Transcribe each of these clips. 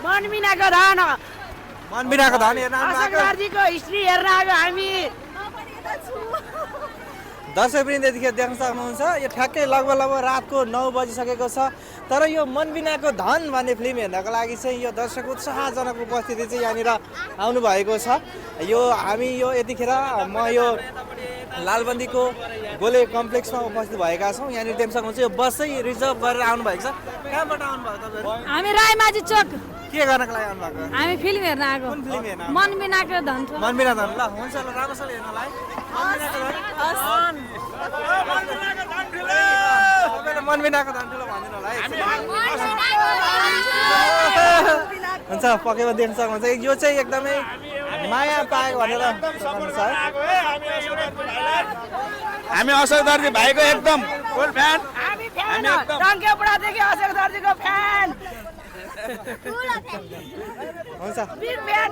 मनबिनाको धन मनबिनाको धन हेर्न आउनु अशोक भएको दर्जीको हिस्ट्री हेर्न आएको हामी दर्शकवृन्द यतिखेर देख्न सक्नुहुन्छ यो ठ्याक्कै लगभग रातको 9 बजिसकेको छ तर यो मनबिनाको धन भन्ने फिल्म हेर्नको लागि चाहिँ यो दर्शक उत्साहजनक उपस्थिति चाहिँ यहाँनिर आउनु भएको छ यो हामी यो यतिखेर म यो लालबन्दीको गोले कम्प्लेक्समा उपस्थित भएका छौँ यहाँनिर देख्न सक्नुहुन्छ यो बस चाहिँ रिजर्भ गरेर आउनु भएको छ कहाँबाट आउनु भएको तपाईँहरू हामी रायमाझी चोक के गर्नको लागि आउनु भएको हामी फिल्म हेर्न आएको कुन फिल्म हेर्न मनबिनाको धन मनबिना धन ल हुन्छ ल राम्रोसँगले हेर्नलाई मनबिनाको धन ठुलो भनिदिनु होला है हुन्छ पक्कै देख्न सक्नुहुन्छ यो चाहिँ एकदमै माया पाएको भनेर हामी अशोक दर्जी भाइको एकदम फुल फ्यान हामी फ्यान टङ्केपुडादेखि अशोक दर्जीको फ्यान हुन्छ बिग फ्यान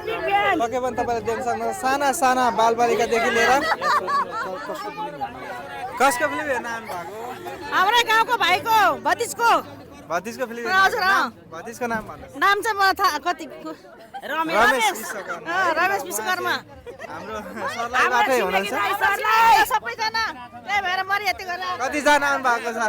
पक्कै पनि तपाईँले देख्न सक्नुहुन्छ साना साना बालबालिकादेखि लिएर कसको फिल्म हेर्न आउनु भएको हाम्रै गाउँको भाइको भतिजको भतिजको फिल्म हजुर, भतिजको नाम भन्नुहोस् नाम चाहिँ मलाई थाहा कति रमेश रमेश विश्वकर्मा। रमेश विश्वकर्मा हाम्रो सरलाईबाटै हुनुहुन्छ सबैजना त्यही भएर मरि यति गरेर कतिजना आउनु भएको छ